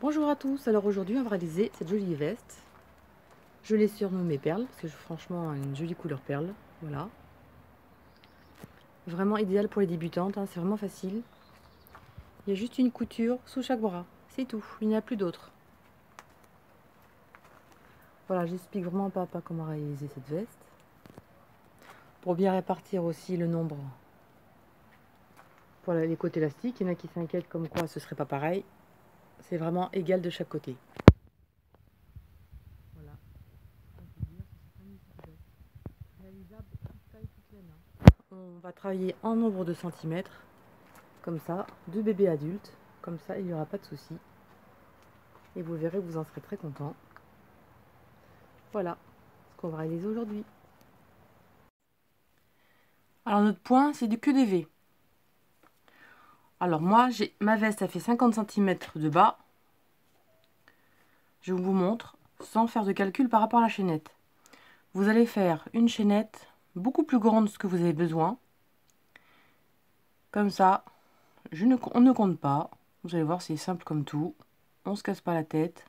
Bonjour à tous, alors aujourd'hui on va réaliser cette jolie veste. Je l'ai surnommée perle parce que franchement une jolie couleur perle, voilà. Vraiment idéal pour les débutantes, hein, c'est vraiment facile. Il y a juste une couture sous chaque bras, c'est tout, il n'y a plus d'autre. Voilà, j'explique vraiment pas à pas comment réaliser cette veste. Pour bien répartir aussi le nombre pour les côtés élastiques, il y en a qui s'inquiètent comme quoi ce serait pas pareil. C'est vraiment égal de chaque côté. Voilà. Réalisable toute taille, toute laine. On va travailler en nombre de centimètres, comme ça, de bébés adultes, comme ça il n'y aura pas de souci. Et vous verrez, vous en serez très content. Voilà ce qu'on va réaliser aujourd'hui. Alors notre point, c'est du que des V. Alors moi, ma veste, a fait 50 cm de bas. Je vous montre, sans faire de calcul par rapport à la chaînette. Vous allez faire une chaînette beaucoup plus grande que vous avez besoin. Comme ça, on ne compte pas. Vous allez voir, c'est simple comme tout. On ne se casse pas la tête.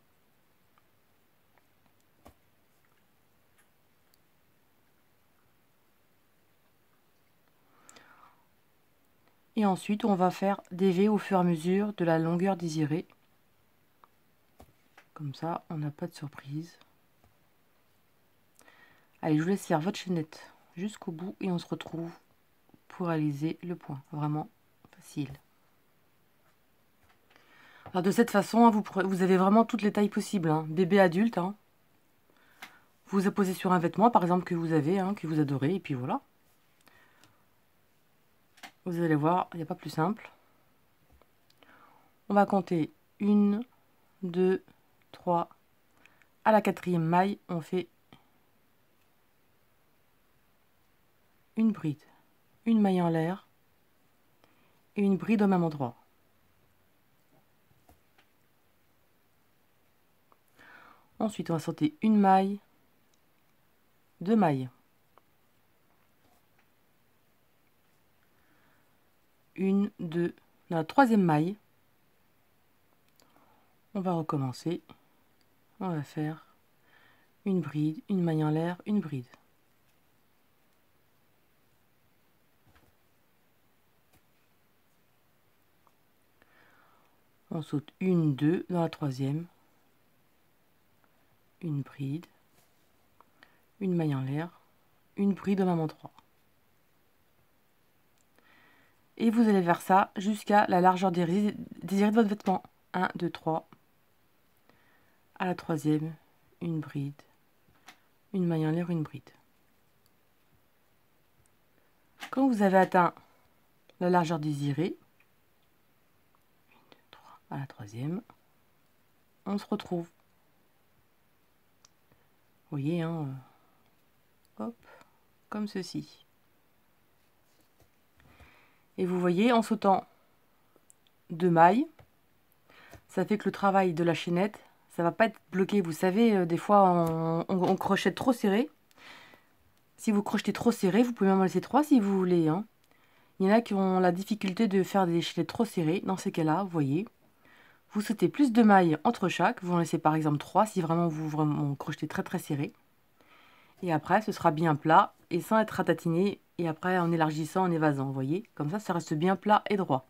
Et ensuite, on va faire des V au fur et à mesure de la longueur désirée. Comme ça, on n'a pas de surprise. Allez, je vous laisse faire votre chaînette jusqu'au bout et on se retrouve pour réaliser le point. Vraiment facile. Alors de cette façon, vous avez vraiment toutes les tailles possibles. Hein. Bébé, adulte. Hein. Vous posez sur un vêtement, par exemple, que vous avez, hein, que vous adorez. Et puis voilà. Vous allez voir, il n'y a pas plus simple. On va compter 1, 2, 3. À la 4e maille, on fait une bride, une maille en l'air et une bride au même endroit. Ensuite, on va sauter une maille, 2 mailles, une, deux. Dans la 3e maille, on va recommencer. On va faire une bride, une maille en l'air, une bride. On saute une, deux dans la 3e, une bride, une maille en l'air, une bride au même endroit. Et vous allez faire ça jusqu'à la largeur désirée de votre vêtement. 1, 2, 3. À la 3e, une bride, une maille en l'air, une bride. Quand vous avez atteint la largeur désirée, 1, 2, 3, à la 3e, on se retrouve. Vous voyez, hein, hop, comme ceci. Et vous voyez, en sautant 2 mailles, ça fait que le travail de la chaînette, ça va pas être bloqué. Vous savez, des fois, on crochette trop serré. Si vous crochetez trop serré, vous pouvez même en laisser 3 si vous voulez. Hein. Il y en a qui ont la difficulté de faire des chaînettes trop serrées. Dans ces cas-là, vous voyez, vous sautez plus de mailles entre chaque. Vous en laissez par exemple 3 si vraiment vous crochetez très très serré. Et après, ce sera bien plat et sans être ratatiné. Et après, en élargissant, en évasant, vous voyez. Comme ça reste bien plat et droit.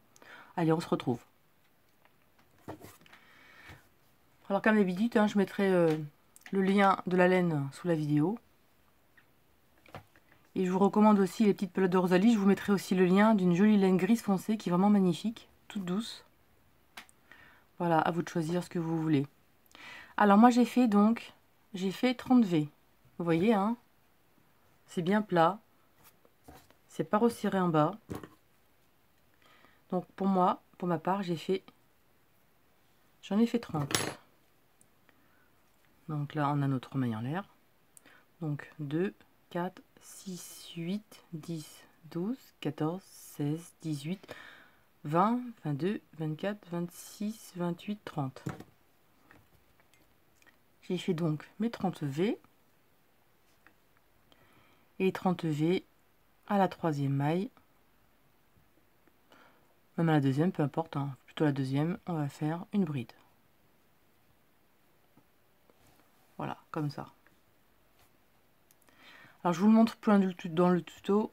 Allez, on se retrouve. Alors, comme d'habitude, hein, je mettrai le lien de la laine sous la vidéo. Et je vous recommande aussi les petites pelotes de Rosalie. Je vous mettrai aussi le lien d'une jolie laine grise foncée qui est vraiment magnifique, toute douce. Voilà, à vous de choisir ce que vous voulez. Alors, moi, j'ai fait 30 V. Vous voyez, hein, c'est bien plat. C'est pas resserré en bas. Donc pour moi, pour ma part, j'en ai fait 30. Donc là, on a notre maille en l'air. Donc 2, 4, 6, 8, 10, 12, 14, 16, 18, 20, 22, 24, 26, 28, 30. J'ai fait donc mes 30 V. Et 30 V à la 3e maille. Même à la 2e, peu importe, hein, plutôt la 2e, on va faire une bride. Voilà, comme ça. Alors je vous le montre plus loin dans le tuto.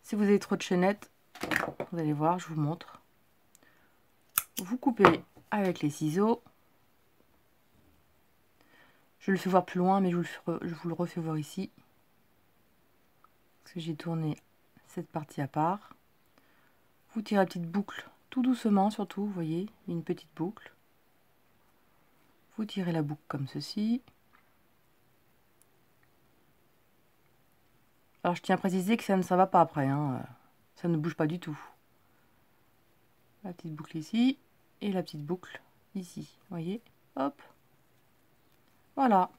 Si vous avez trop de chaînettes, vous allez voir, je vous montre. Vous coupez avec les ciseaux. Je le fais voir plus loin, mais je vous le refais voir ici. Parce que j'ai tourné cette partie à part. Vous tirez la petite boucle tout doucement, surtout, vous voyez, une petite boucle. Vous tirez la boucle comme ceci. Alors je tiens à préciser que ça ne va pas après, hein. Ça ne bouge pas du tout. La petite boucle ici et la petite boucle ici, vous voyez, hop, voilà.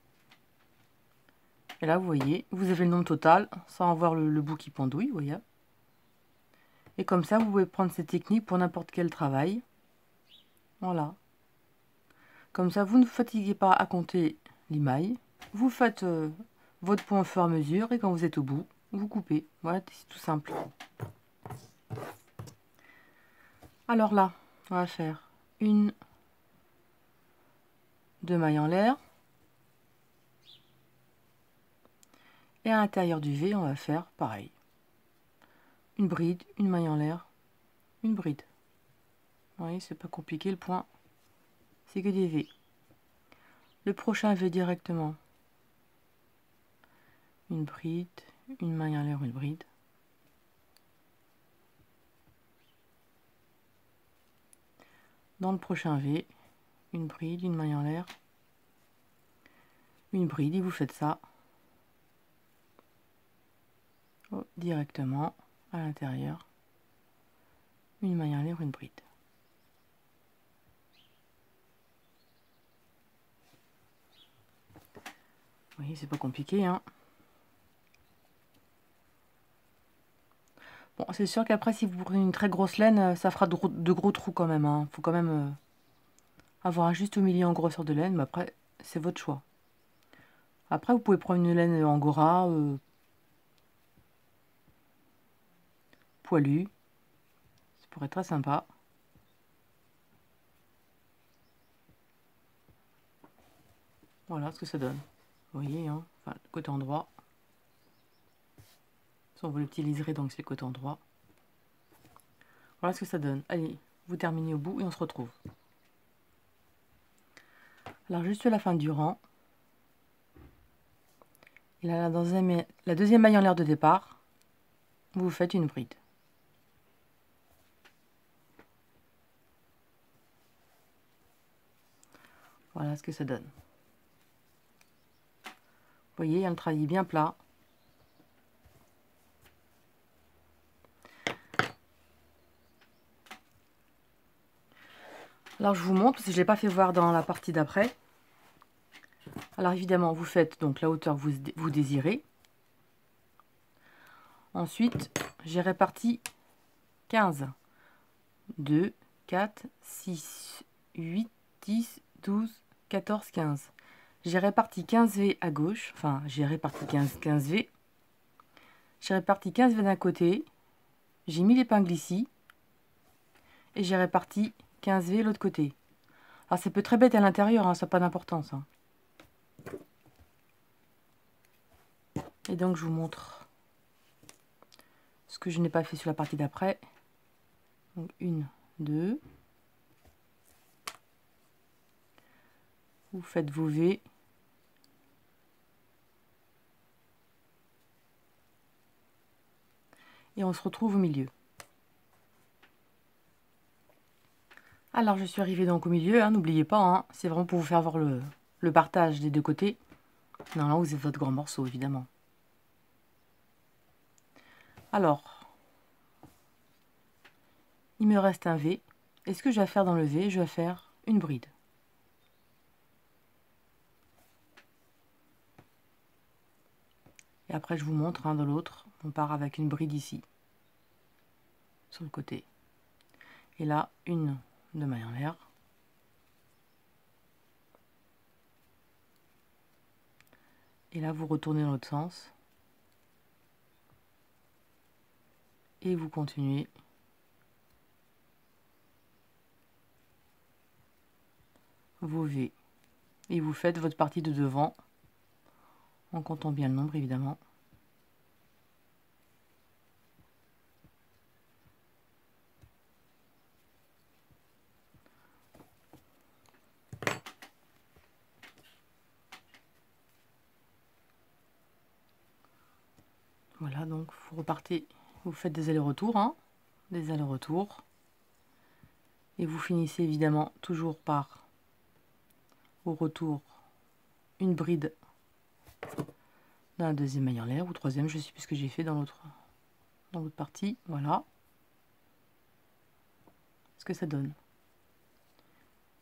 Et là vous voyez, vous avez le nombre total sans avoir le bout qui pendouille, vous voyez. Et comme ça vous pouvez prendre cette technique pour n'importe quel travail. Voilà. Comme ça vous ne fatiguez pas à compter les mailles. Vous faites votre point au fur et à mesure et quand vous êtes au bout, vous coupez. Voilà, c'est tout simple. Alors là, on va faire une, deux mailles en l'air. Et à l'intérieur du V, on va faire pareil. Une bride, une maille en l'air, une bride. Vous voyez, c'est pas compliqué, le point, c'est que des V. Le prochain V directement. Une bride, une maille en l'air, une bride. Dans le prochain V, une bride, une maille en l'air, une bride, et vous faites ça directement à l'intérieur. Une maille en l'air, une bride. Vous voyez, c'est pas compliqué, hein. Bon, c'est sûr qu'après, si vous prenez une très grosse laine, ça fera de gros trous quand même, hein. Faut quand même avoir un juste au milieu en grosseur de laine, mais après, c'est votre choix. Après, vous pouvez prendre une laine angora, poilue. Ça pourrait être très sympa. Voilà ce que ça donne. Vous voyez, hein, enfin, le côté endroit. Ça, on veut le petit liseré, donc c'est le côté endroit. Voilà ce que ça donne. Allez, vous terminez au bout et on se retrouve. Alors, juste la fin du rang. Et là, dans la deuxième maille en l'air de départ, vous faites une bride. Voilà ce que ça donne. Vous voyez, il y a un travail bien plat. Alors, je vous montre, parce que je ne l'ai pas fait voir dans la partie d'après. Alors, évidemment, vous faites donc la hauteur que vous désirez. Ensuite, j'ai réparti 15. 2, 4, 6, 8, 10, 12, 14, 15. J'ai réparti 15 V à gauche, enfin j'ai réparti 15 V. J'ai réparti 15 V d'un côté, j'ai mis l'épingle ici, et j'ai réparti 15 V de l'autre côté. Alors ça peut être très bête à l'intérieur, hein, ça n'a pas d'importance. Hein. Et donc je vous montre ce que je n'ai pas fait sur la partie d'après. Donc 1, 2. Vous faites vos V. Et on se retrouve au milieu. Alors je suis arrivée donc au milieu, hein, n'oubliez pas, hein, c'est vraiment pour vous faire voir le partage des deux côtés. Non, là vous avez votre grand morceau évidemment. Alors, il me reste un V. Et ce que je vais faire dans le V, je vais faire une bride. Et après je vous montre, hein, dans l'autre, on part avec une bride ici, sur le côté. Et là, une de maille en l'air. Et là, vous retournez dans l'autre sens. Et vous continuez. Vos V Et vous faites votre partie de devant, en comptant bien le nombre évidemment. Voilà, donc vous repartez, vous faites des allers-retours, hein, des allers-retours. Et vous finissez évidemment toujours par, au retour, une bride dans la deuxième maille en l'air, ou troisième, je ne sais plus ce que j'ai fait dans l'autre partie. Voilà ce que ça donne.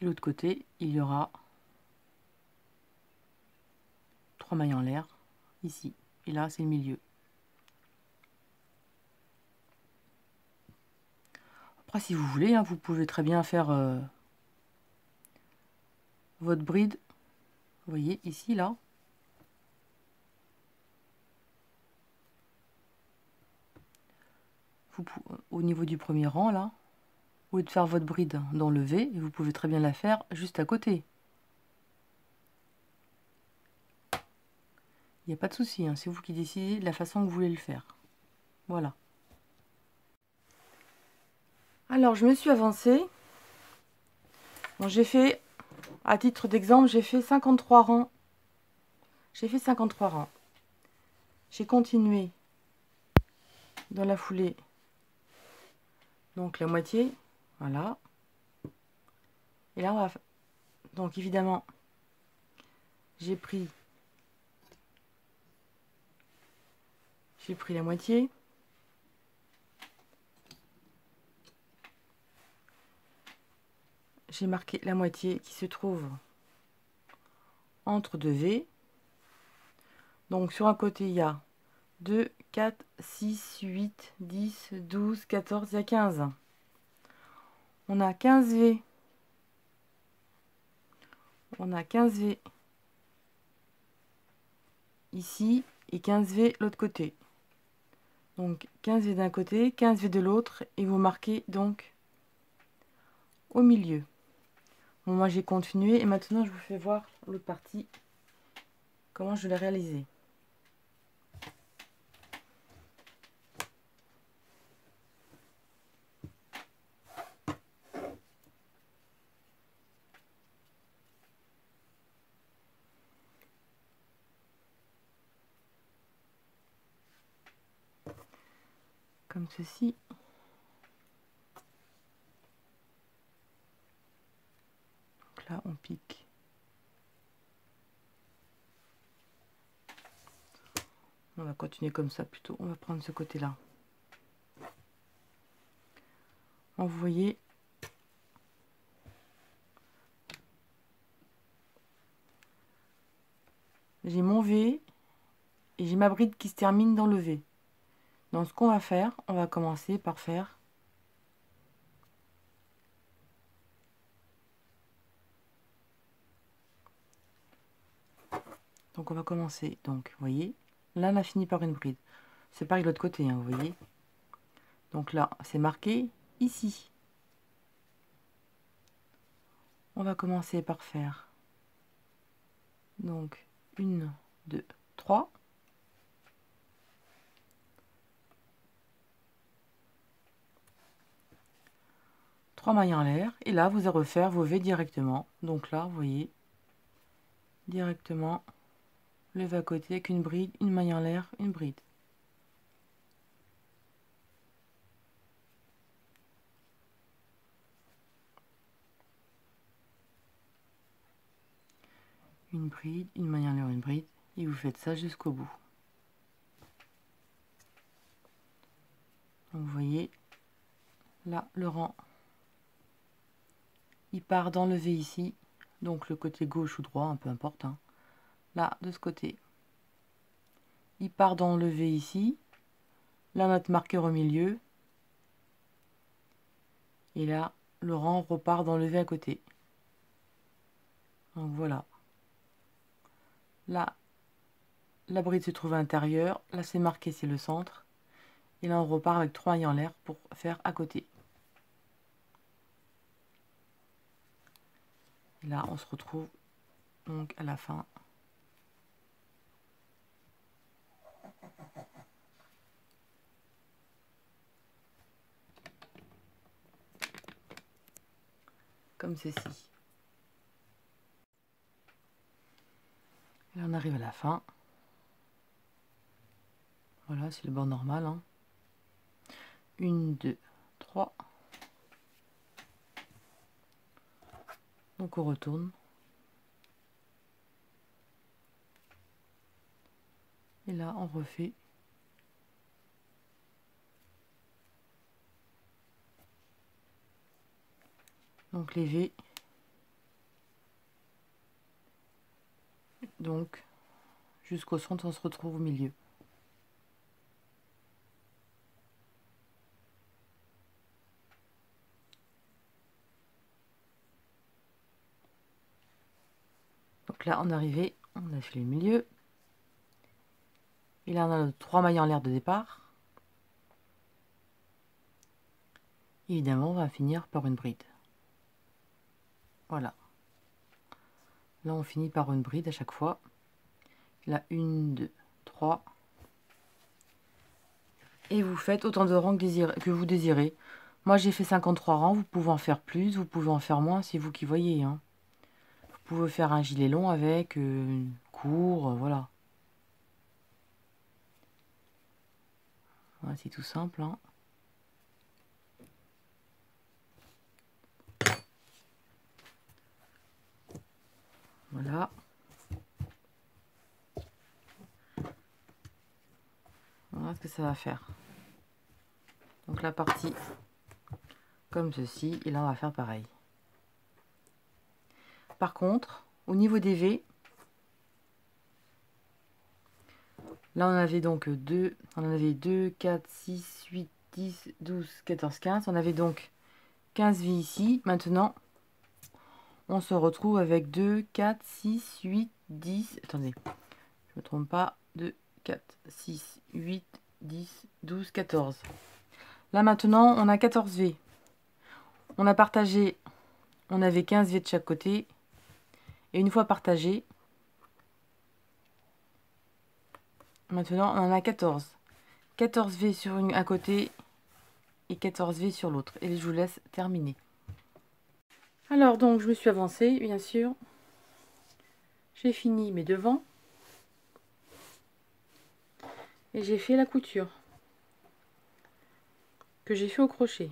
Et l'autre côté, il y aura 3 mailles en l'air, ici. Et là, c'est le milieu. Après, si vous voulez, hein, vous pouvez très bien faire votre bride. Vous voyez, ici, là. Au niveau du premier rang, là, au lieu de faire votre bride dans le V, vous pouvez très bien la faire juste à côté. Il n'y a pas de souci, hein, c'est vous qui décidez de la façon que vous voulez le faire. Voilà. Alors, je me suis avancée. Bon, j'ai fait, à titre d'exemple, j'ai fait 53 rangs. J'ai fait 53 rangs. J'ai continué dans la foulée, donc la moitié, voilà. Et là, on va, donc évidemment, j'ai pris la moitié. J'ai marqué la moitié qui se trouve entre deux V. Donc sur un côté, il y a 2, 4, 6, 8, 10, 12, 14, il y a 15. On a 15 V. On a 15 V ici et 15 V l'autre côté. Donc 15 V d'un côté, 15 V de l'autre, et vous marquez donc au milieu. Bon, moi j'ai continué et maintenant je vous fais voir l'autre partie, comment je l'ai réalisé. Comme ceci. Donc là on pique. On va continuer comme ça plutôt. On va prendre ce côté-là. Vous voyez, j'ai mon V et j'ai ma bride qui se termine dans le V. Donc ce qu'on va faire, on va commencer par faire donc on va commencer, donc vous voyez, là on a fini par une bride. C'est pareil de l'autre côté, hein, vous voyez. Donc là, c'est marqué ici. On va commencer par faire donc 1, 2, 3. Trois mailles en l'air, et là vous allez refaire vos V directement. Donc là, vous voyez, directement le V à côté avec une bride, une maille en l'air, une bride. Une bride, une maille en l'air, une bride, et vous faites ça jusqu'au bout. Donc vous voyez, là le rang, il part dans le V ici, donc le côté gauche ou droit, peu importe, hein. Là, de ce côté, il part dans le V ici, là notre marqueur au milieu, et là, le rang repart dans le V à côté. Donc voilà. Là, la bride se trouve à l'intérieur, là c'est marqué, c'est le centre. Et là on repart avec 3 mailles en l'air pour faire à côté. Et là on se retrouve donc à la fin. Comme ceci. Et là on arrive à la fin. Voilà, c'est le bord normal. Hein. 1, 2, 3. Donc on retourne. Et là on refait. Donc les V. Donc jusqu'au centre, on se retrouve au milieu. Donc là on est arrivé, on a fait le milieu. Et là on a 3 mailles en l'air de départ. Évidemment on va finir par une bride. Voilà. Là on finit par une bride à chaque fois. Là 1, 2, 3. Et vous faites autant de rangs que vous désirez. Moi j'ai fait 53 rangs, vous pouvez en faire plus, vous pouvez en faire moins, c'est vous qui voyez. Hein. Vous pouvez faire un gilet long avec, court, voilà. Voilà, c'est tout simple. Hein. Voilà. Voilà ce que ça va faire. Donc la partie comme ceci, et là on va faire pareil. Par contre, au niveau des V, là on avait donc 2, 4, 6, 8, 10, 12, 14, 15. On avait donc 15 V ici. Maintenant, on se retrouve avec 2, 4, 6, 8, 10. Attendez, je ne me trompe pas. 2, 4, 6, 8, 10, 12, 14. Là maintenant, on a 14 V. On a partagé, on avait 15 V de chaque côté. Et une fois partagé, maintenant on en a 14. 14 V sur un côté et 14 V sur l'autre. Et je vous laisse terminer. Alors donc je me suis avancée, bien sûr. J'ai fini mes devants. Et j'ai fait la couture. Que j'ai fait au crochet.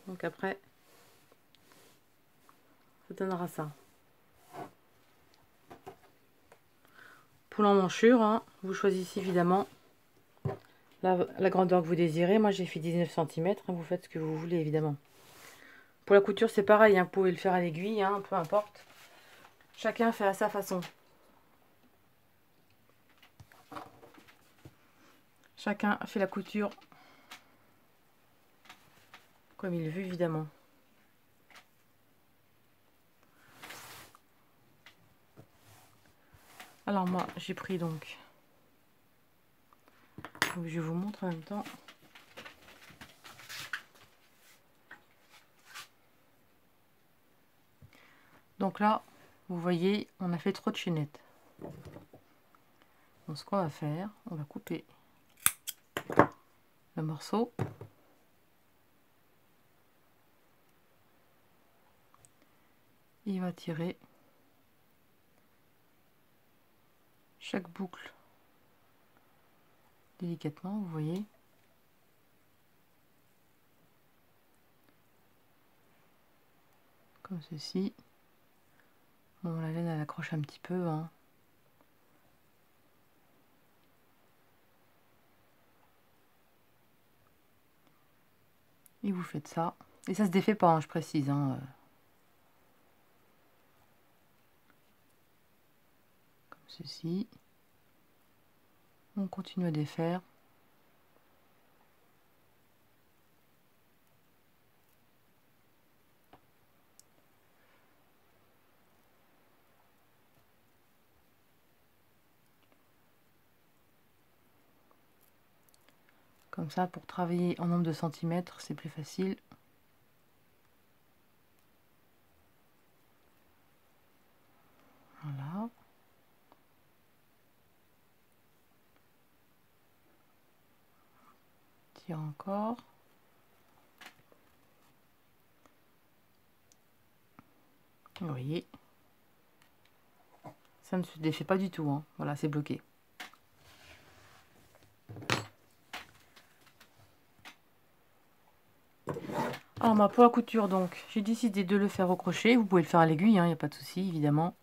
Donc après, ça donnera ça. Pour l'emmanchure, hein, vous choisissez évidemment la grandeur que vous désirez. Moi j'ai fait 19 cm, hein, vous faites ce que vous voulez évidemment. Pour la couture c'est pareil, hein, vous pouvez le faire à l'aiguille, hein, peu importe. Chacun fait à sa façon. Chacun fait la couture comme il veut évidemment. Alors moi j'ai pris donc je vous montre en même temps. Donc là, vous voyez, on a fait trop de chaînettes. Donc ce qu'on va faire, on va couper le morceau. Et il va tirer chaque boucle délicatement, vous voyez. Comme ceci. Bon, la laine, elle accroche un petit peu. Hein. Et vous faites ça. Et ça se défait pas, hein, je précise. Hein. Comme ceci. On continue à défaire. Comme ça, pour travailler en nombre de centimètres, c'est plus facile. Voilà. tire encore. Vous voyez, ça ne se défait pas du tout, hein. Voilà, c'est bloqué. Alors moi, pour la couture, donc, j'ai décidé de le faire au crochet. Vous pouvez le faire à l'aiguille, hein, il n'y a pas de souci, évidemment.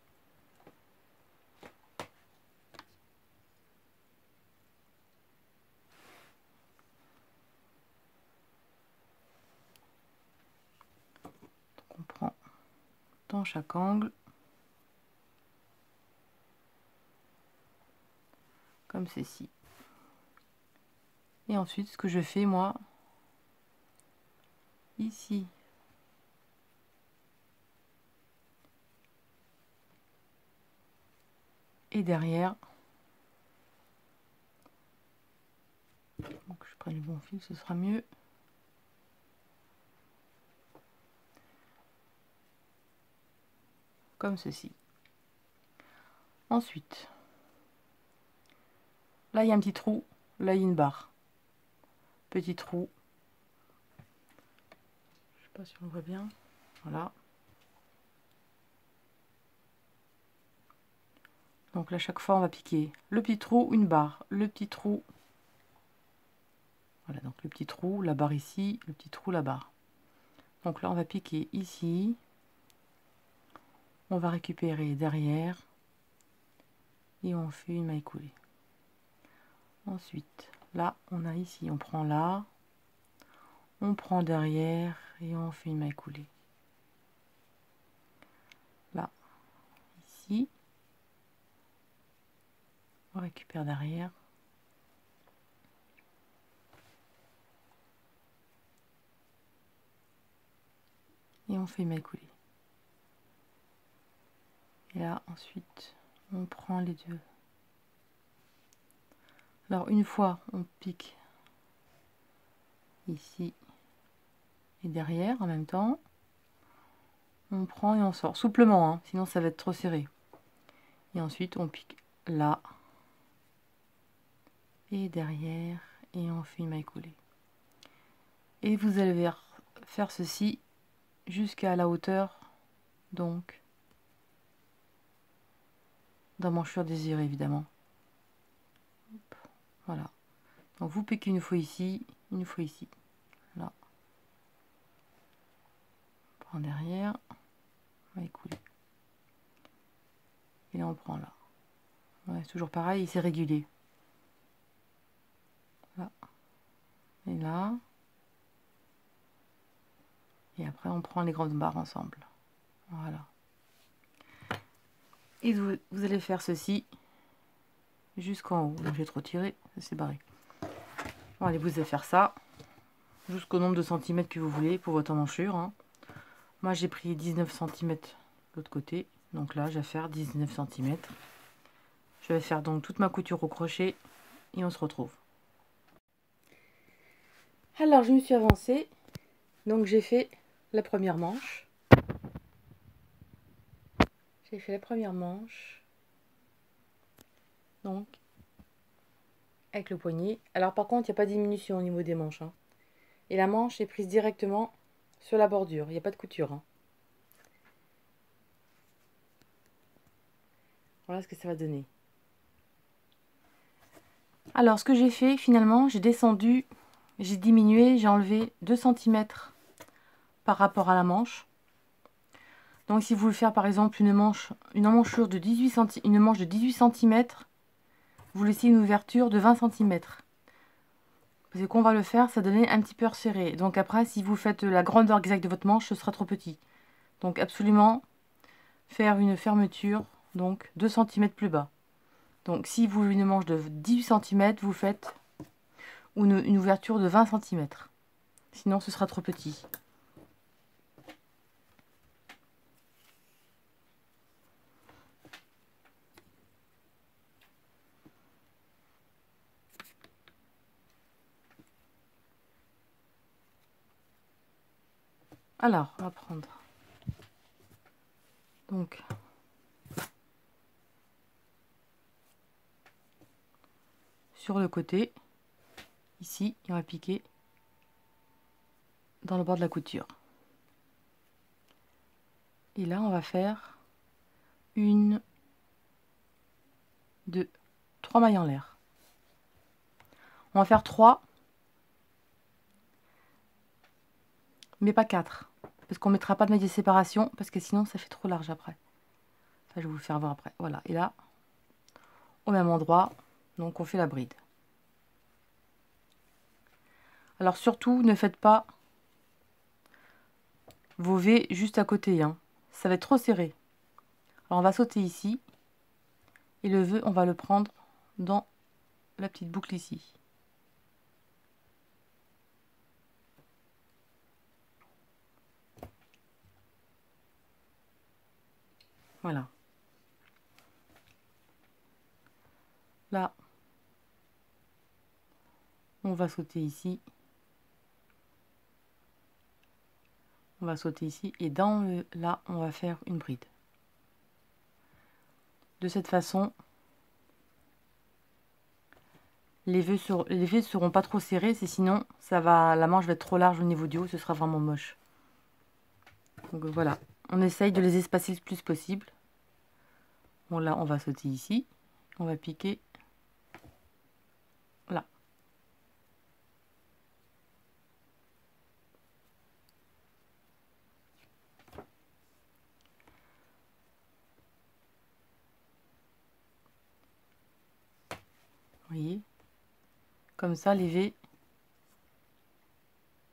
Donc on prend dans chaque angle, comme ceci. Et ensuite, ce que je fais, moi, ici, et derrière, donc je prends le bon fil, ce sera mieux. Comme ceci. Ensuite, là il y a un petit trou, là il y a une barre. Petit trou. Je sais pas si on le voit bien. Voilà. Donc là, chaque fois, on va piquer le petit trou, une barre, le petit trou. Voilà, donc le petit trou, la barre ici, le petit trou, la barre. Donc là, on va piquer ici. On va récupérer derrière. Et on fait une maille coulée. Ensuite, là, on a ici, on prend là. On prend derrière et on fait une maille coulée. Là, ici. On récupère derrière. Et on fait une maille coulée. Et là, ensuite, on prend les deux. Alors, une fois, on pique ici et derrière en même temps. On prend et on sort souplement, hein, sinon ça va être trop serré. Et ensuite, on pique là et derrière et on fait une maille coulée. Et vous allez faire ceci jusqu'à la hauteur, donc, d'emmanchure désirée, évidemment. Hop, voilà. Donc vous piquez une fois ici, une fois ici. Là. On prend derrière, maille coulée. Et là on prend là. Ouais, c'est toujours pareil, c'est régulier. Là. Et là. Et après on prend les grandes barres ensemble. Voilà. Et vous allez faire ceci jusqu'en haut. Donc j'ai trop tiré, ça s'est barré. Bon, allez, vous allez faire ça jusqu'au nombre de centimètres que vous voulez pour votre emmanchure, hein. Moi j'ai pris 19 cm de l'autre côté. Donc là, je vais faire 19 cm. Je vais faire donc toute ma couture au crochet et on se retrouve. Alors, je me suis avancée. Donc j'ai fait la première manche. J'ai fait la première manche. Donc, avec le poignet. Alors par contre, il n'y a pas de diminution au niveau des manches, hein. Et la manche est prise directement sur la bordure. Il n'y a pas de couture, hein. Voilà ce que ça va donner. Alors, ce que j'ai fait, finalement, j'ai descendu, j'ai diminué, j'ai enlevé 2 cm par rapport à la manche. Donc, si vous voulez faire, par exemple, une emmanchure de 18 cm, une manche de 18 cm, vous laissez une ouverture de 20 cm. Parce que quand on va le faire, ça donne un petit peu resserré. Donc après, si vous faites la grandeur exacte de votre manche, ce sera trop petit. Donc absolument faire une fermeture, donc 2 cm plus bas. Donc si vous voulez une manche de 18 cm, vous faites une ouverture de 20 cm. Sinon, ce sera trop petit. Alors, on va prendre donc sur le côté, ici, on va piquer dans le bord de la couture. Et là, on va faire 1, 2, 3 mailles en l'air. On va faire 3, mais pas 4, parce qu'on ne mettra pas de mailles de séparation, parce que sinon ça fait trop large après. Ça, je vais vous le faire voir après. Voilà, et là, au même endroit, donc on fait la bride. Alors surtout, ne faites pas vos V juste à côté, hein. Ça va être trop serré. Alors on va sauter ici, et le V, on va le prendre dans la petite boucle ici. Voilà. Là, on va sauter ici. On va sauter ici. Et dans le là, on va faire une bride. De cette façon, les V ne seront pas trop serrés. Sinon, la manche va être trop large au niveau du haut. Ce sera vraiment moche. Donc voilà. On essaye de les espacer le plus possible. Bon, là, on va sauter ici. On va piquer là. Vous voyez? Comme ça, les V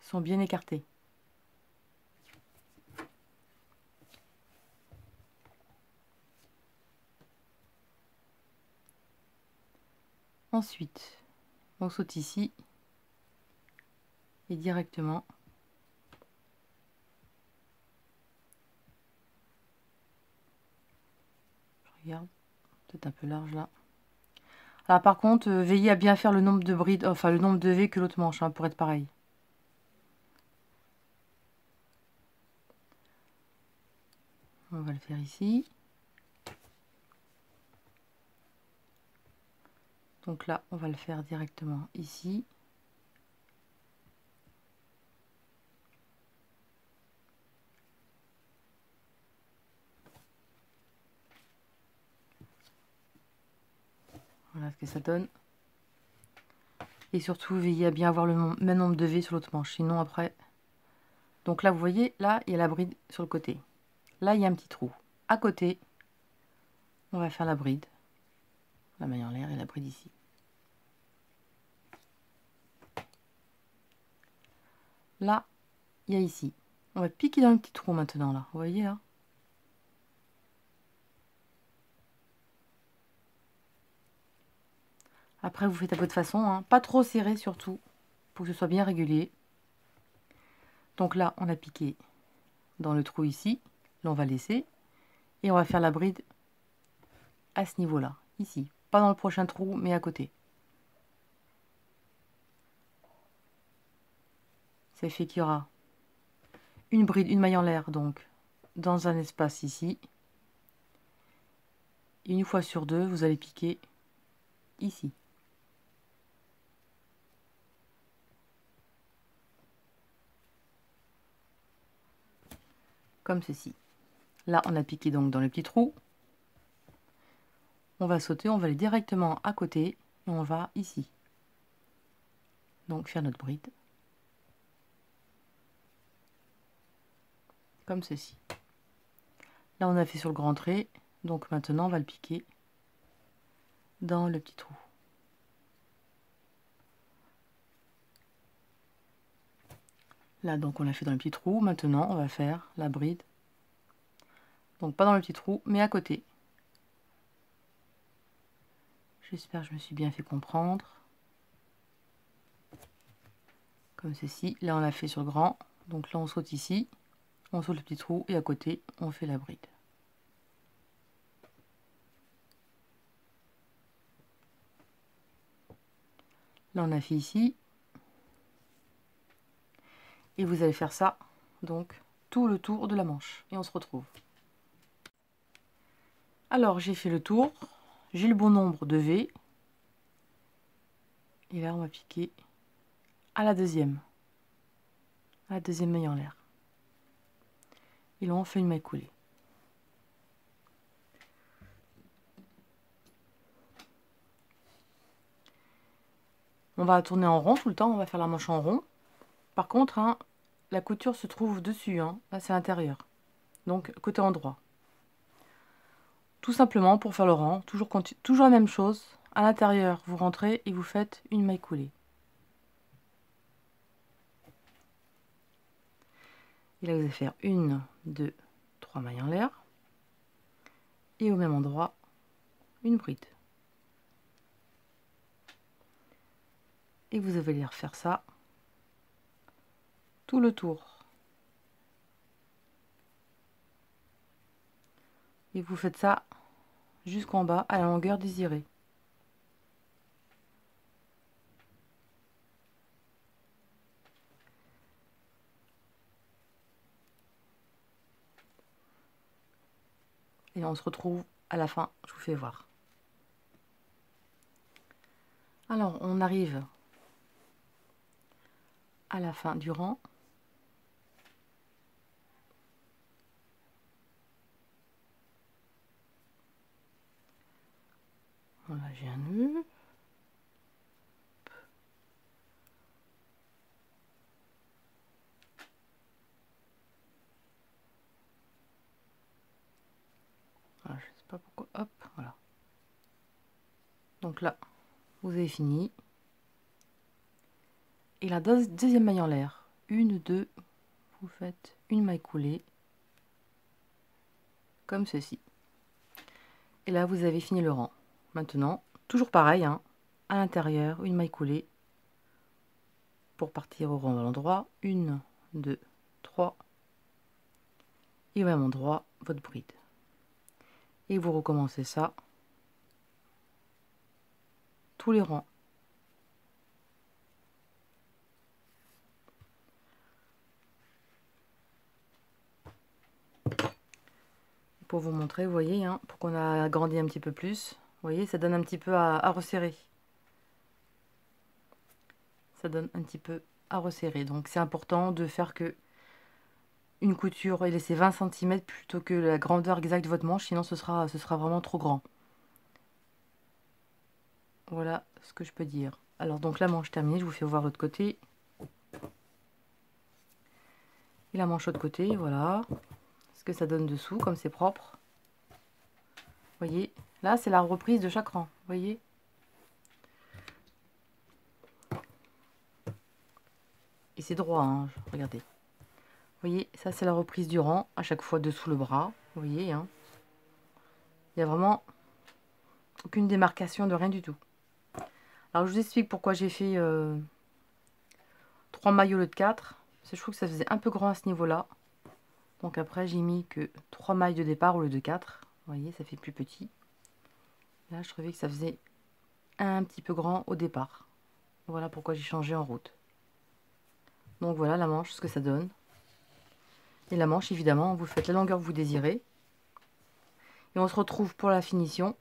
sont bien écartés. Ensuite, on saute ici et directement je regarde, peut-être un peu large là. Alors par contre, veillez à bien faire le nombre de brides, enfin le nombre de V que l'autre manche, hein, pour être pareil. On va le faire ici. Donc là, on va le faire directement ici. Voilà ce que ça donne. Et surtout, veillez à bien avoir le même nombre de V sur l'autre manche, sinon après... Donc là, vous voyez, là, il y a la bride sur le côté. Là, il y a un petit trou. À côté, on va faire la bride. La maille en l'air et la bride ici. Là, il y a ici. On va piquer dans le petit trou maintenant, là. Vous voyez, là? Après, vous faites à votre façon, hein. Pas trop serré, surtout, pour que ce soit bien régulier. Donc là, on a piqué dans le trou ici. Là, on va laisser. Et on va faire la bride à ce niveau-là, ici. Pas dans le prochain trou, mais à côté. Ça fait qu'il y aura une bride, une maille en l'air, donc, dans un espace ici. Et une fois sur deux, vous allez piquer ici. Comme ceci. Là, on a piqué donc dans le petit trou. On va sauter, on va aller directement à côté et on va ici. Donc faire notre bride. Comme ceci. Là, on a fait sur le grand trait. Donc maintenant, on va le piquer dans le petit trou. Là, donc, on l'a fait dans le petit trou. Maintenant, on va faire la bride. Donc, pas dans le petit trou, mais à côté. J'espère que je me suis bien fait comprendre. Comme ceci. Là, on l'a fait sur le grand. Donc là, on saute ici. On saute le petit trou et à côté, on fait la bride. Là, on a fait ici. Et vous allez faire ça, donc, tout le tour de la manche. Et on se retrouve. Alors, j'ai fait le tour. J'ai le bon nombre de V. Et là, on va piquer à la deuxième. à la deuxième maille en l'air. Et là on fait une maille coulée. On va tourner en rond tout le temps, on va faire la manche en rond. Par contre, hein, la couture se trouve dessus, hein, là c'est l'intérieur. Donc côté endroit. Tout simplement pour faire le rang, toujours la même chose. À l'intérieur, vous rentrez et vous faites une maille coulée. Et là, vous allez faire 1, 2, 3 mailles en l'air. Et au même endroit, une bride. Et vous allez refaire ça tout le tour. Et vous faites ça jusqu'en bas à la longueur désirée. Et on se retrouve à la fin, je vous fais voir. Alors, on arrive à la fin du rang. Voilà, j'ai un nœud. Voilà, je sais pas pourquoi. Hop, voilà. Donc là, vous avez fini. Et la deuxième maille en l'air. 1, 2, vous faites une maille coulée. Comme ceci. Et là, vous avez fini le rang. Maintenant, toujours pareil, hein, à l'intérieur, une maille coulée pour partir au rang à l'endroit. 1, 2, 3. Et au même endroit, votre bride. Et vous recommencez ça. Tous les rangs. Pour vous montrer, vous voyez, hein, pour qu'on a agrandi un petit peu plus. Vous voyez, ça donne un petit peu à resserrer. Ça donne un petit peu à resserrer. Donc c'est important de faire que une couture et laisser 20 cm plutôt que la grandeur exacte de votre manche, sinon ce sera vraiment trop grand. Voilà ce que je peux dire. Alors donc la manche terminée, je vous fais voir l'autre côté. Et la manche de l'autre côté, voilà. Ce que ça donne dessous, comme c'est propre. Vous voyez, là c'est la reprise de chaque rang. Vous voyez. Et c'est droit, hein, regardez. Vous voyez, ça c'est la reprise du rang, à chaque fois dessous le bras. Vous voyez, hein. Il n'y a vraiment aucune démarcation de rien du tout. Alors je vous explique pourquoi j'ai fait 3 mailles au lieu de 4. Parce que je trouve que ça faisait un peu grand à ce niveau-là. Donc après j'ai mis que 3 mailles de départ au lieu de 4. Vous voyez, ça fait plus petit. Là je trouvais que ça faisait un petit peu grand au départ. Voilà pourquoi j'ai changé en route. Donc voilà la manche, ce que ça donne. Et la manche, évidemment, vous faites la longueur que vous désirez. Et on se retrouve pour la finition.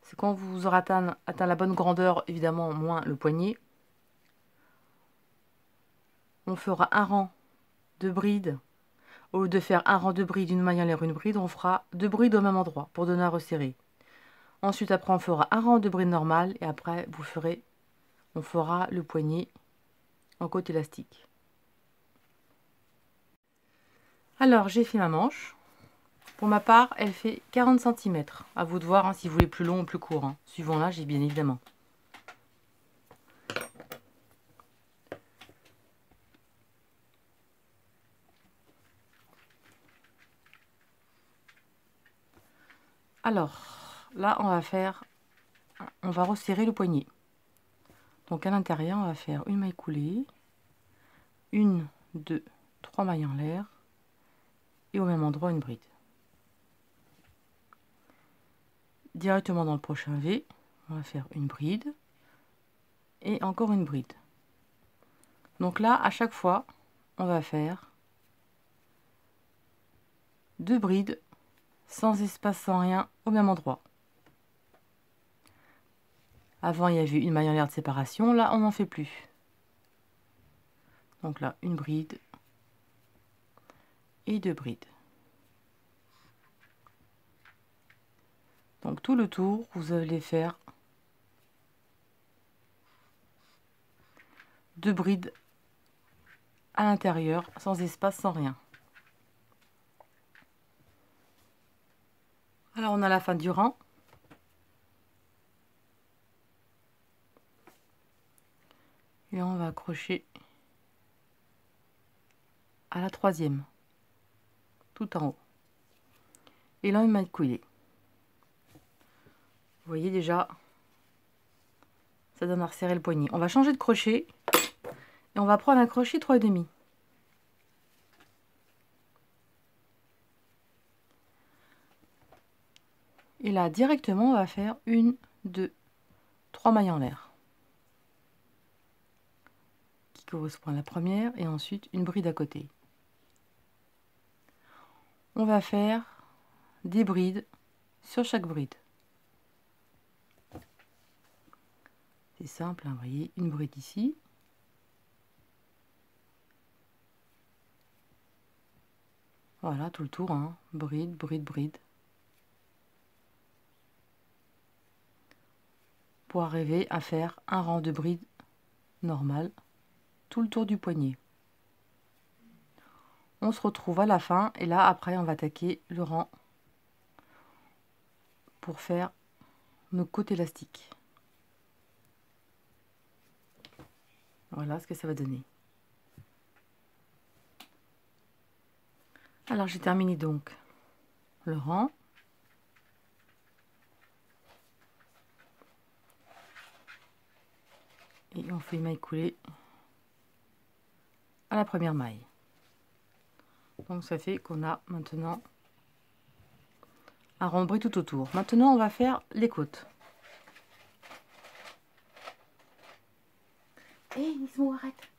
C'est quand vous aurez atteint la bonne grandeur, évidemment, moins le poignet. On fera un rang de brides. Au lieu de faire un rang de brides, une maille en l'air, une bride, on fera 2 brides au même endroit pour donner à resserrer. Ensuite, après, on fera un rang de brides normal et après, on fera le poignet en côte élastique. Alors, j'ai fait ma manche. Pour ma part, elle fait 40 cm. À vous de voir hein, si vous voulez plus long ou plus court. Hein. Suivant l'âge, bien évidemment. Alors, là, on va resserrer le poignet. Donc, à l'intérieur, on va faire une maille coulée, 1, 2, 3 mailles en l'air, et au même endroit, une bride. Directement dans le prochain V, on va faire une bride, et encore une bride. Donc là, à chaque fois, on va faire 2 brides, sans espace, sans rien, au même endroit. Avant, il y avait une maille en l'air de séparation. Là, on n'en fait plus. Donc là, une bride et 2 brides. Donc tout le tour, vous allez faire 2 brides à l'intérieur, sans espace, sans rien. Alors on a la fin du rang. Et on va accrocher à la 3e, tout en haut. Et là, une maille coulée. Vous voyez déjà, ça donne à resserrer le poignet. On va changer de crochet et on va prendre un crochet 3,5. Et là, directement, on va faire 1, 2, 3 mailles en l'air. Qui correspond à la première et ensuite une bride à côté. On va faire des brides sur chaque bride. C'est simple, hein, vous voyez, une bride ici. Voilà, tout le tour, hein, bride, bride, bride. Pour arriver à faire un rang de bride normal, tout le tour du poignet. On se retrouve à la fin et là, après, on va attaquer le rang pour faire nos côtes élastiques. Voilà ce que ça va donner. Alors j'ai terminé donc le rang. Et on fait une maille coulée à la première maille. Donc ça fait qu'on a maintenant un rond de bride tout autour. Maintenant on va faire les côtes. Hé, Nismo, arrête.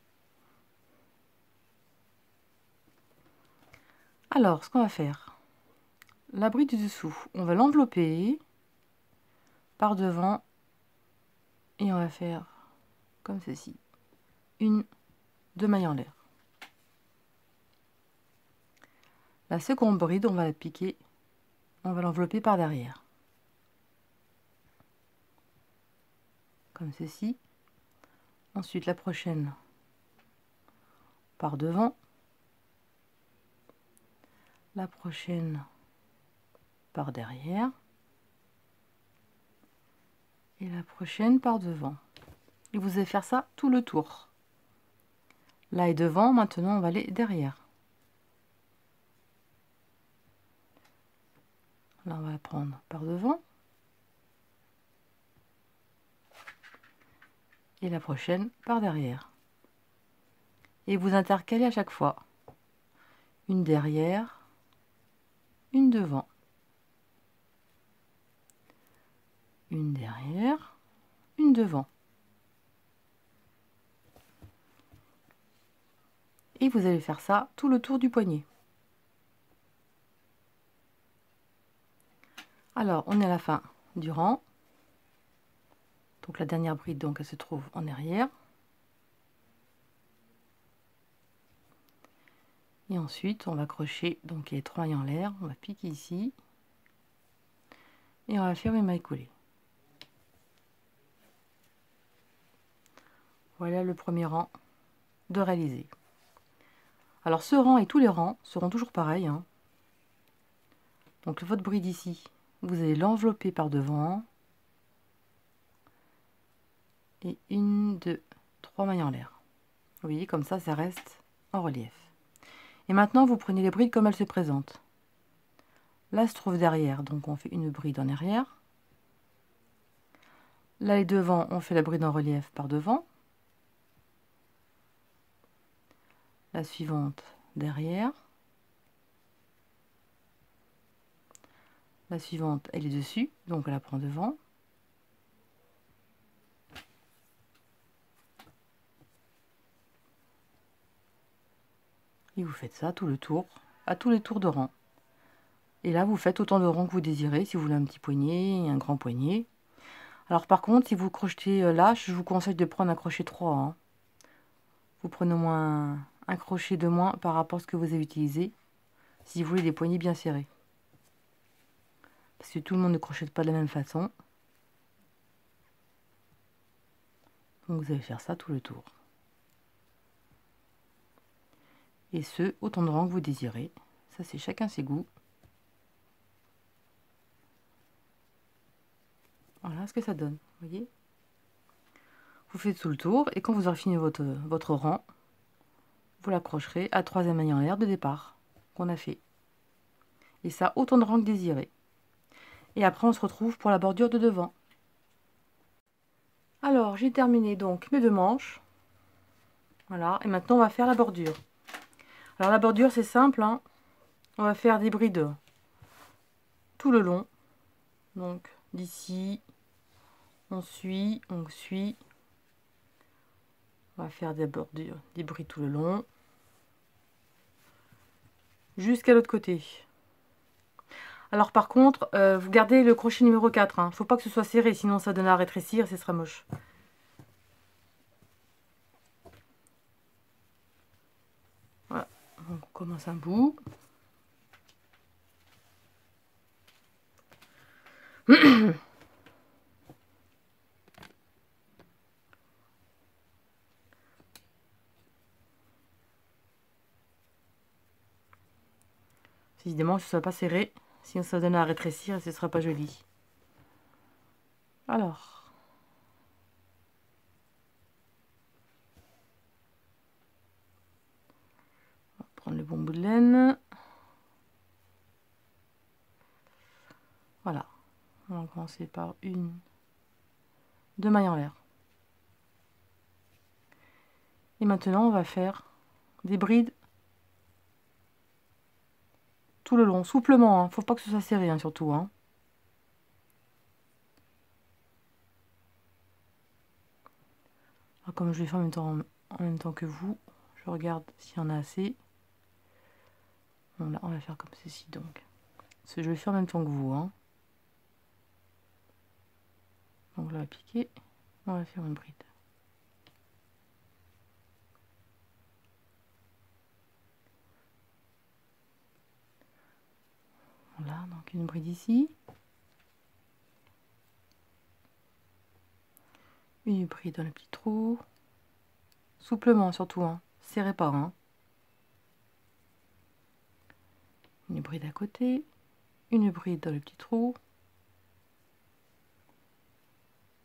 Alors, ce qu'on va faire, la bride du dessous, on va l'envelopper par devant et on va faire comme ceci. 1, 2 mailles en l'air. La seconde bride, on va la piquer, on va l'envelopper par derrière. Comme ceci. Ensuite, la prochaine par devant. La prochaine par derrière. Et la prochaine par devant. Et vous allez faire ça tout le tour. Là et devant, maintenant on va aller derrière. Là on va la prendre par devant. Et la prochaine par derrière. Et vous intercalez à chaque fois. Une derrière, une devant. Une derrière, une devant. Et vous allez faire ça tout le tour du poignet. Alors, on est à la fin du rang. Donc la dernière bride, donc, elle se trouve en arrière. Et ensuite, on va crocher donc les 3 mailles en l'air. On va piquer ici. Et on va faire une maille coulée. Voilà le premier rang de réaliser. Alors ce rang et tous les rangs seront toujours pareils, hein. Donc votre bride ici, vous allez l'envelopper par devant. Et 1, 2, 3 mailles en l'air. Vous voyez, comme ça reste en relief. Et maintenant, vous prenez les brides comme elles se présentent. Là se trouve derrière, donc on fait une bride en arrière. Là et devant, on fait la bride en relief par devant. La suivante derrière. La suivante, elle est dessus, donc on la prend devant. Et vous faites ça tout le tour, à tous les tours de rang. Et là, vous faites autant de rangs que vous désirez, si vous voulez un petit poignet, un grand poignet. Alors par contre, si vous crochetez là, je vous conseille de prendre un crochet 3. Hein. vous prenez au moins un crochet de moins par rapport à ce que vous avez utilisé, si vous voulez des poignées bien serrées. Parce que tout le monde ne crochette pas de la même façon. Donc vous allez faire ça tout le tour. Et ce, autant de rangs que vous désirez. Ça, c'est chacun ses goûts. Voilà ce que ça donne, vous voyez. Vous faites tout le tour et quand vous aurez fini votre rang, vous l'accrocherez à la troisième maille en l'air de départ qu'on a fait. Et ça, autant de rangs que désiré. Et après, on se retrouve pour la bordure de devant. Alors, j'ai terminé donc mes deux manches. Voilà, et maintenant, on va faire la bordure. Alors, la bordure, c'est simple, hein. On va faire des brides tout le long. Donc, d'ici, on suit. On va faire des bordures, des brides tout le long. Jusqu'à l'autre côté. Alors par contre, vous gardez le crochet numéro 4. Hein. Faut pas que ce soit serré, sinon ça donne à rétrécir et ce sera moche. Voilà, donc on commence un bout. Évidemment, que ce ne soit pas serré, sinon ça donne à rétrécir et ce ne sera pas joli. Alors, on va prendre le bon bout de laine. Voilà, on va commencer par deux mailles en l'air. Et maintenant, on va faire des brides tout le long, souplement. Hein. Faut pas que ce soit serré, hein, surtout. Hein. Alors, comme je vais faire en même temps que vous, je regarde s'il y en a assez. Bon, là, on va faire comme ceci, donc. Parce que je vais faire en même temps que vous. Hein. Donc, là, on va piquer. On va faire une bride. Voilà, donc une bride ici. Une bride dans le petit trou. Souplement surtout, hein. Serrez pas, hein. Une bride à côté. Une bride dans le petit trou.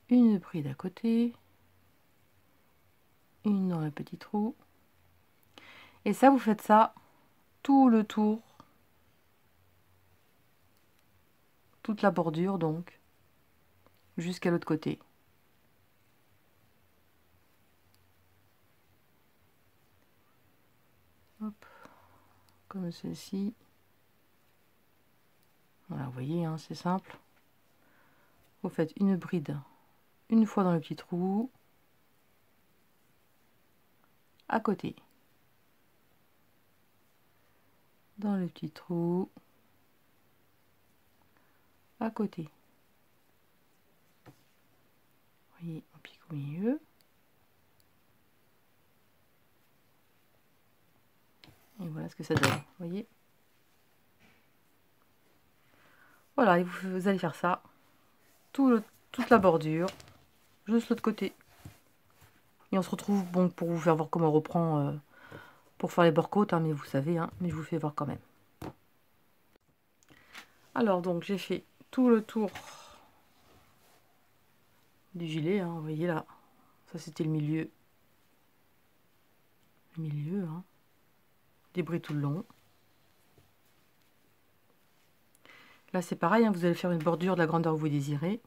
Une bride à côté. Une dans le petit trou. Et ça, vous faites ça tout le tour. Toute la bordure, donc. Jusqu'à l'autre côté. Hop. Comme ceci. Voilà, vous voyez, hein, c'est simple. Vous faites une bride une fois dans le petit trou. À côté. Dans le petit trou. À côté. Vous voyez, on pique au milieu. Et voilà ce que ça donne, vous voyez. Voilà, et vous allez faire ça, toute la bordure, juste l'autre côté. Et on se retrouve, bon, pour vous faire voir comment on reprend, pour faire les bords côtes, hein, mais vous savez, hein, mais je vous fais voir quand même. Alors donc, j'ai fait tout le tour du gilet, hein, vous voyez là, ça c'était le milieu. Le milieu, hein. Des brides tout le long. Là c'est pareil, hein, vous allez faire une bordure de la grandeur que vous désirez.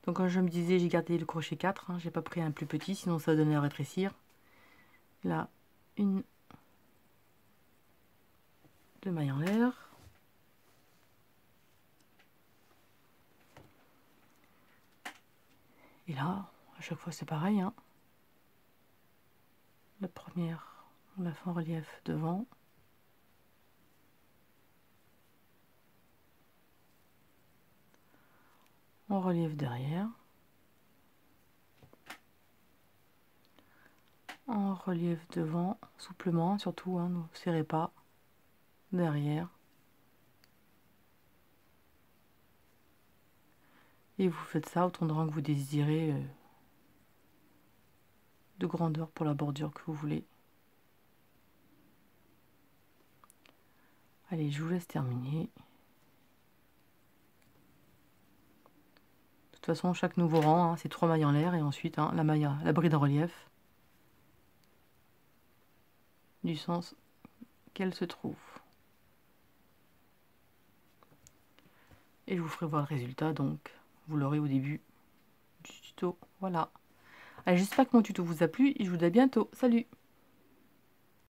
Donc comme je me disais, j'ai gardé le crochet 4, hein, j'ai pas pris un plus petit, sinon ça va donner à rétrécir. Là, deux mailles en l'air. Et là, à chaque fois c'est pareil, hein. La première, on la fait en relief devant. En relief derrière. en relief devant, souplement surtout, hein, ne serrez pas, derrière. Et vous faites ça autant de rangs que vous désirez, de grandeur pour la bordure que vous voulez. Allez, je vous laisse terminer. De toute façon, chaque nouveau rang, hein, c'est 3 mailles en l'air et ensuite hein, la bride en relief du sens qu'elle se trouve. Et je vous ferai voir le résultat, donc vous l'aurez au début du tuto. Voilà. Allez, j'espère que mon tuto vous a plu et je vous dis à bientôt. Salut!